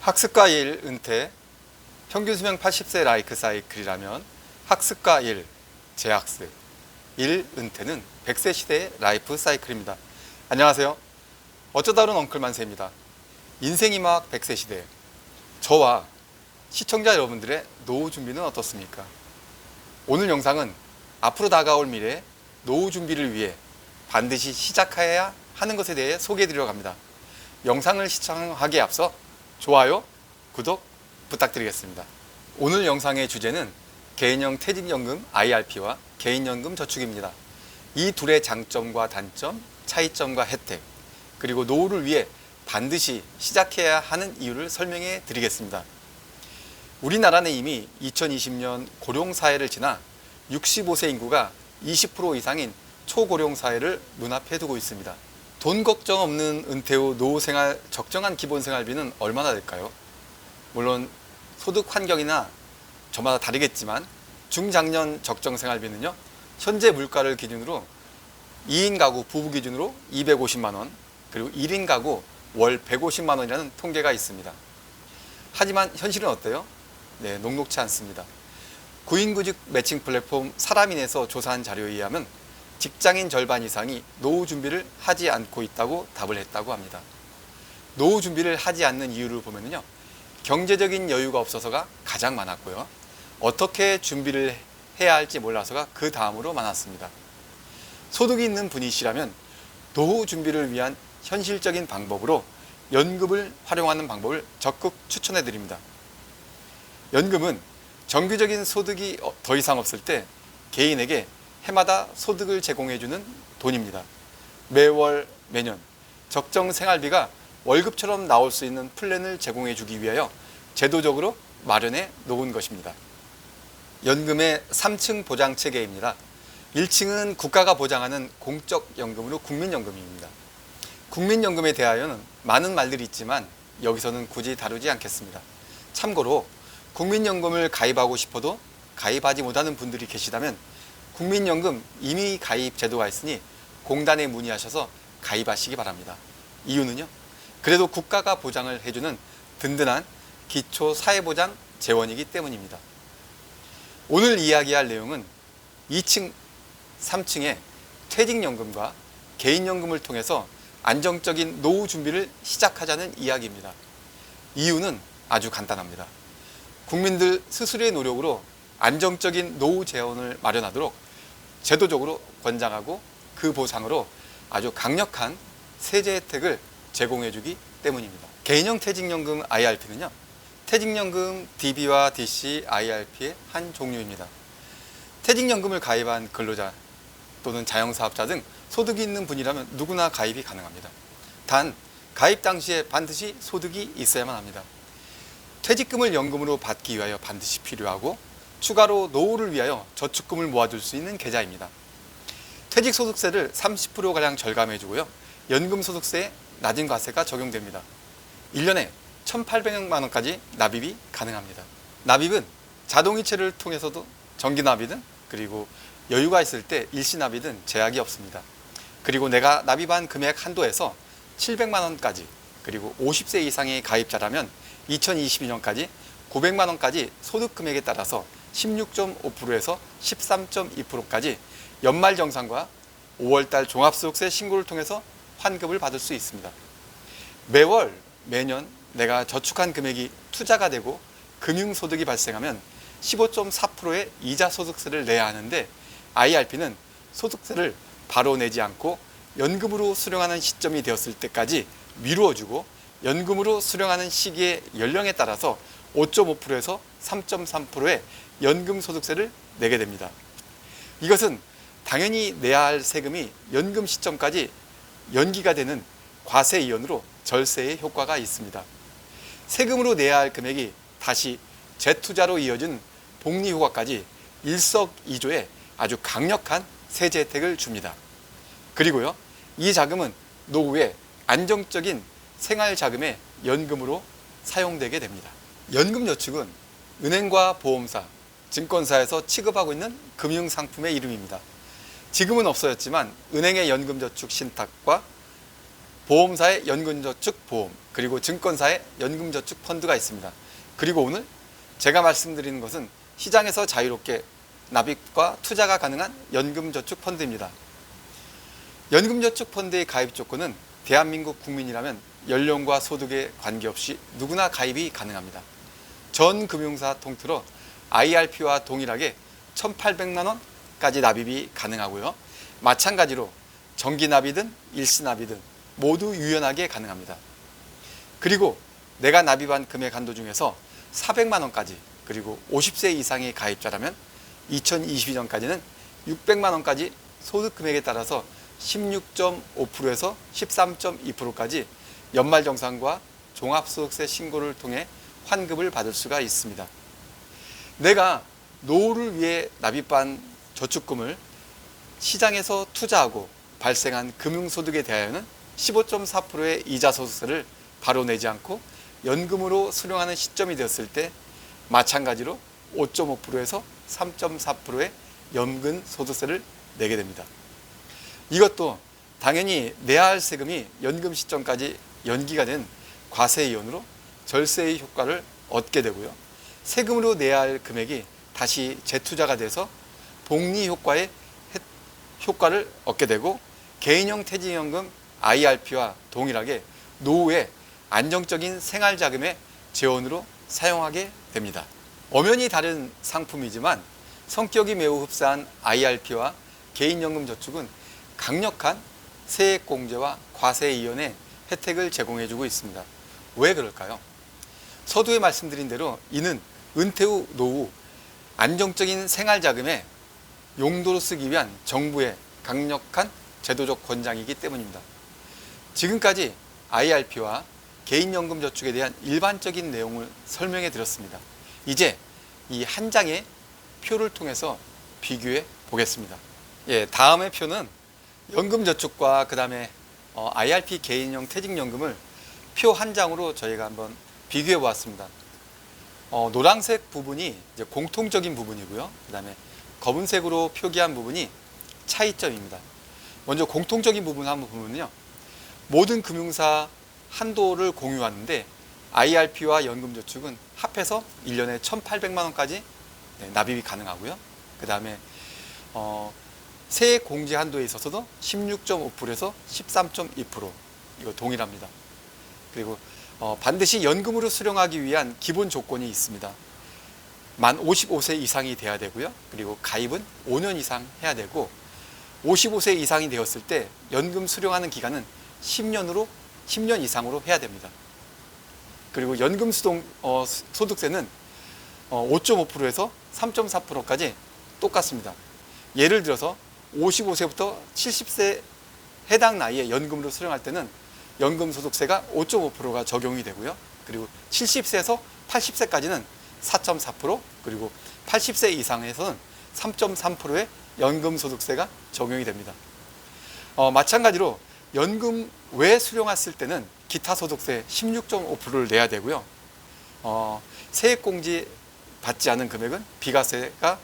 학습과 일 은퇴, 평균 수명 80세 라이프 사이클이라면 학습과 일, 재학습, 일 은퇴는 100세 시대의 라이프 사이클입니다. 안녕하세요. 어쩌다론 엉클 만세입니다. 인생이 막 100세 시대, 저와 시청자 여러분들의 노후 준비는 어떻습니까? 오늘 영상은 앞으로 다가올 미래 노후 준비를 위해 반드시 시작해야 하는 것에 대해 소개해 드리려고 합니다. 영상을 시청하기에 앞서 좋아요, 구독 부탁드리겠습니다. 오늘 영상의 주제는 개인형 퇴직연금 IRP와 개인연금 저축입니다. 이 둘의 장점과 단점, 차이점과 혜택, 그리고 노후를 위해 반드시 시작해야 하는 이유를 설명해 드리겠습니다. 우리나라는 이미 2020년 고령사회를 지나 65세 인구가 20% 이상인 초고령사회를 눈앞에 두고 있습니다. 돈 걱정 없는 은퇴 후 노후생활 적정한 기본생활비는 얼마나 될까요? 물론 소득 환경이나 저마다 다르겠지만 중장년 적정생활비는요, 현재 물가를 기준으로 2인 가구 부부 기준으로 250만원, 그리고 1인 가구 월 150만원이라는 통계가 있습니다. 하지만 현실은 어때요? 네, 녹록치 않습니다. 구인구직 매칭 플랫폼 사람인에서 조사한 자료에 의하면 직장인 절반 이상이 노후 준비를 하지 않고 있다고 답을 했다고 합니다. 노후 준비를 하지 않는 이유를 보면요, 경제적인 여유가 없어서가 가장 많았고요, 어떻게 준비를 해야 할지 몰라서가 그 다음으로 많았습니다. 소득이 있는 분이시라면 노후 준비를 위한 현실적인 방법으로 연금을 활용하는 방법을 적극 추천해 드립니다. 연금은 정기적인 소득이 더 이상 없을 때 개인에게 해마다 소득을 제공해주는 돈입니다. 매월, 매년 적정 생활비가 월급처럼 나올 수 있는 플랜을 제공해주기 위하여 제도적으로 마련해 놓은 것입니다. 연금의 3층 보장체계입니다. 1층은 국가가 보장하는 공적연금으로 국민연금입니다. 국민연금에 대하여는 많은 말들이 있지만 여기서는 굳이 다루지 않겠습니다. 참고로 국민연금을 가입하고 싶어도 가입하지 못하는 분들이 계시다면 국민연금 임의 가입 제도가 있으니 공단에 문의하셔서 가입하시기 바랍니다. 이유는요, 그래도 국가가 보장을 해주는 든든한 기초 사회보장 재원이기 때문입니다. 오늘 이야기할 내용은 2층, 3층의 퇴직연금과 개인연금을 통해서 안정적인 노후 준비를 시작하자는 이야기입니다. 이유는 아주 간단합니다. 국민들 스스로의 노력으로 안정적인 노후 재원을 마련하도록 제도적으로 권장하고 그 보상으로 아주 강력한 세제 혜택을 제공해주기 때문입니다. 개인형 퇴직연금 IRP는요, 퇴직연금 DB와 DC IRP의 한 종류입니다. 퇴직연금을 가입한 근로자 또는 자영사업자 등 소득이 있는 분이라면 누구나 가입이 가능합니다. 단 가입 당시에 반드시 소득이 있어야만 합니다. 퇴직금을 연금으로 받기 위하여 반드시 필요하고 추가로 노후를 위하여 저축금을 모아둘 수 있는 계좌입니다. 퇴직소득세를 30%가량 절감해주고요, 연금소득세에 낮은 과세가 적용됩니다. 1년에 1,800만 원까지 납입이 가능합니다. 납입은 자동이체를 통해서도 정기납이든 그리고 여유가 있을 때 일시납이든 제약이 없습니다. 그리고 내가 납입한 금액 한도에서 700만 원까지, 그리고 50세 이상의 가입자라면 2022년까지 900만 원까지 소득 금액에 따라서 16.5%에서 13.2%까지 연말정산과 5월달 종합소득세 신고를 통해서 환급을 받을 수 있습니다. 매월, 매년 내가 저축한 금액이 투자가 되고 금융소득이 발생하면 15.4%의 이자소득세를 내야 하는데 IRP는 소득세를 바로 내지 않고 연금으로 수령하는 시점이 되었을 때까지 미루어주고 연금으로 수령하는 시기의 연령에 따라서 5.5%에서 3.3%의 연금소득세를 내게 됩니다. 이것은 당연히 내야 할 세금이 연금 시점까지 연기가 되는 과세 이연으로 절세의 효과가 있습니다. 세금으로 내야 할 금액이 다시 재투자로 이어진 복리 효과까지 일석이조의 아주 강력한 세제 혜택을 줍니다. 그리고요, 이 자금은 노후에 안정적인 생활 자금의 연금으로 사용되게 됩니다. 연금저축은 은행과 보험사, 증권사에서 취급하고 있는 금융상품의 이름입니다. 지금은 없어졌지만 은행의 연금저축 신탁과 보험사의 연금저축보험, 그리고 증권사의 연금저축펀드가 있습니다. 그리고 오늘 제가 말씀드리는 것은 시장에서 자유롭게 납입과 투자가 가능한 연금저축펀드입니다. 연금저축펀드의 가입 조건은 대한민국 국민이라면 연령과 소득에 관계없이 누구나 가입이 가능합니다. 전 금융사 통틀어 IRP와 동일하게 1,800만 원까지 납입이 가능하고요. 마찬가지로 정기납이든 일시납이든 모두 유연하게 가능합니다. 그리고 내가 납입한 금액 한도 중에서 400만 원까지, 그리고 50세 이상의 가입자라면 2022년까지는 600만 원까지 소득 금액에 따라서 16.5%에서 13.2%까지 연말정산과 종합소득세 신고를 통해 환급을 받을 수가 있습니다. 내가 노후를 위해 납입한 저축금을 시장에서 투자하고 발생한 금융소득에 대하여는 15.4%의 이자소득세를 바로 내지 않고 연금으로 수령하는 시점이 되었을 때 마찬가지로 5.5%에서 3.4%의 연금소득세를 내게 됩니다. 이것도 당연히 내야 할 세금이 연금 시점까지 연기가 된 과세이혼으로 절세의 효과를 얻게 되고요. 세금으로 내야 할 금액이 다시 재투자가 돼서 복리 효과의 효과를 얻게 되고 개인형 퇴직연금 IRP와 동일하게 노후에 안정적인 생활자금의 재원으로 사용하게 됩니다. 엄연히 다른 상품이지만 성격이 매우 흡사한 IRP와 개인연금저축은 강력한 세액공제와 과세이혼의 혜택을 제공해주고 있습니다. 왜 그럴까요? 서두에 말씀드린 대로 이는 은퇴 후 노후 안정적인 생활자금의 용도로 쓰기 위한 정부의 강력한 제도적 권장이기 때문입니다. 지금까지 IRP와 개인연금저축에 대한 일반적인 내용을 설명해 드렸습니다. 이제 이 한 장의 표를 통해서 비교해 보겠습니다. 다음의 표는 연금저축과 그 다음에 IRP 개인형 퇴직연금을 표 한 장으로 저희가 한번 비교해 보았습니다. 노란색 부분이 이제 공통적인 부분이고요. 그 다음에 검은색으로 표기한 부분이 차이점입니다. 먼저 공통적인 부분 한번 보면요. 모든 금융사 한도를 공유하는데 IRP와 연금저축은 합해서 1년에 1,800만 원까지 납입이 가능하고요. 그 다음에 세액 공제 한도에 있어서도 16.5%에서 13.2% 이거 동일합니다. 그리고 반드시 연금으로 수령하기 위한 기본 조건이 있습니다. 만 55세 이상이 돼야 되고요. 그리고 가입은 5년 이상 해야 되고 55세 이상이 되었을 때 연금 수령하는 기간은 10년 이상으로 해야 됩니다. 그리고 연금 소득세는 5.5%에서 3.4%까지 똑같습니다. 예를 들어서 55세부터 70세 해당 나이에 연금으로 수령할 때는 연금 소득세가 5.5%가 적용이 되고요. 그리고 70세에서 80세까지는 4.4%, 그리고 80세 이상에서는 3.3%의 연금 소득세가 적용이 됩니다. 마찬가지로 연금 외 수령했을 때는 기타 소득세 16.5%를 내야 되고요. 세액공제 받지 않은 금액은 비과세가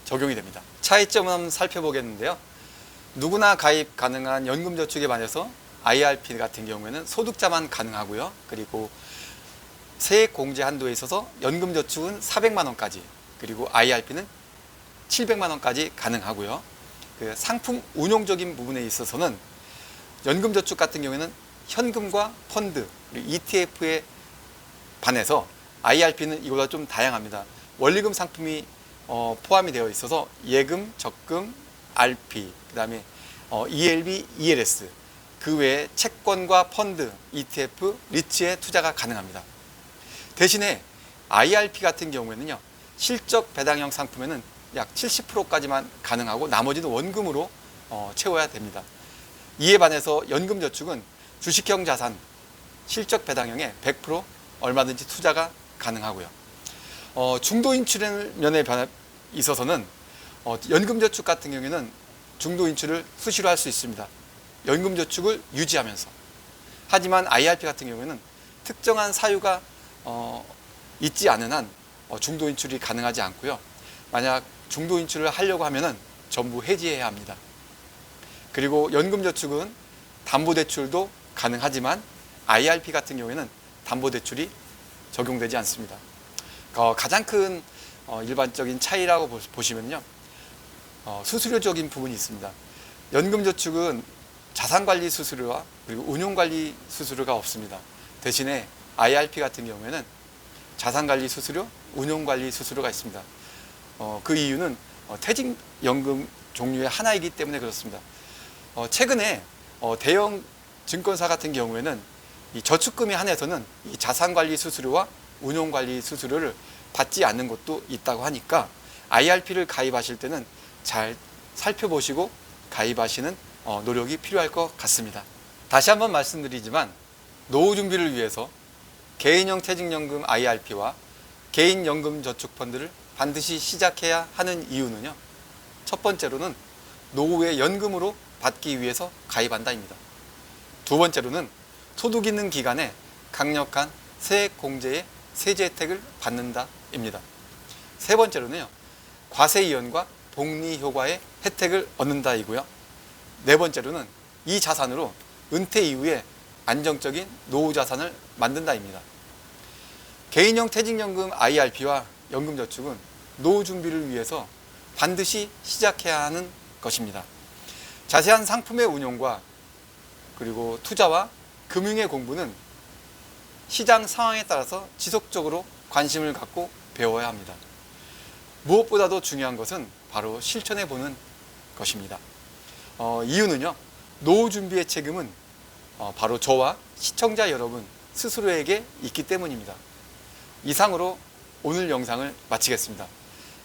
적용이 됩니다. 차이점을 한번 살펴보겠는데요. 누구나 가입 가능한 연금저축에 반해서 IRP 같은 경우에는 소득자만 가능하고요. 그리고 세액공제 한도에 있어서 연금저축은 400만 원까지, 그리고 IRP는 700만 원까지 가능하고요. 그 상품 운용적인 부분에 있어서는 연금저축 같은 경우에는 현금과 펀드, 그리고 ETF에 반해서 IRP는 이보다 좀 다양합니다. 원리금 상품이 포함이 되어 있어서 예금, 적금, RP, 그 다음에 ELB, ELS, 그 외에 채권과 펀드, ETF, 리츠에 투자가 가능합니다. 대신에 IRP 같은 경우에는요, 실적 배당형 상품에는 약 70%까지만 가능하고 나머지는 원금으로 채워야 됩니다. 이에 반해서 연금저축은 주식형 자산, 실적 배당형에 100% 얼마든지 투자가 가능하고요. 중도 인출 면에 있어서는 연금저축 같은 경우에는 중도 인출을 수시로 할 수 있습니다. 연금저축을 유지하면서. 하지만 IRP 같은 경우에는 특정한 사유가 있지 않은 한 중도 인출이 가능하지 않고요. 만약 중도 인출을 하려고 하면은 전부 해지해야 합니다. 그리고 연금저축은 담보대출도 가능하지만 IRP 같은 경우에는 담보대출이 적용되지 않습니다. 가장 큰 일반적인 차이라고 보시면요, 수수료적인 부분이 있습니다. 연금저축은 자산관리 수수료와 그리고 운용관리 수수료가 없습니다. 대신에 IRP 같은 경우에는 자산관리 수수료, 운용관리 수수료가 있습니다. 그 이유는 퇴직연금 종류의 하나이기 때문에 그렇습니다. 최근에 대형 증권사 같은 경우에는 이 저축금에 한해서는 이 자산관리 수수료와 운용관리 수수료를 받지 않는 곳도 있다고 하니까 IRP를 가입하실 때는 잘 살펴보시고 가입하시는 노력이 필요할 것 같습니다. 다시 한번 말씀드리지만 노후 준비를 위해서 개인형 퇴직연금 IRP와 개인연금저축펀드를 반드시 시작해야 하는 이유는요, 첫 번째로는 노후에 연금으로 받기 위해서 가입한다입니다. 두 번째로는 소득 있는 기간에 강력한 세액공제의 세제 혜택을 받는다입니다. 세 번째로는요, 과세이연과 복리효과의 혜택을 얻는다이고요. 네 번째로는 이 자산으로 은퇴 이후에 안정적인 노후 자산을 만든다입니다. 개인형 퇴직연금 IRP와 연금저축은 노후 준비를 위해서 반드시 시작해야 하는 것입니다. 자세한 상품의 운용과 그리고 투자와 금융의 공부는 시장 상황에 따라서 지속적으로 관심을 갖고 배워야 합니다. 무엇보다도 중요한 것은 바로 실천해 보는 것입니다. 이유는요, 노후 준비의 책임은 바로 저와 시청자 여러분 스스로에게 있기 때문입니다. 이상으로 오늘 영상을 마치겠습니다.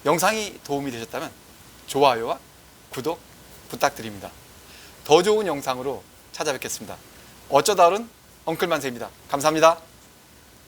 영상이 도움이 되셨다면 좋아요와 구독 부탁드립니다. 더 좋은 영상으로 찾아뵙겠습니다. 어쩌다 어른 엉클만세입니다. 감사합니다.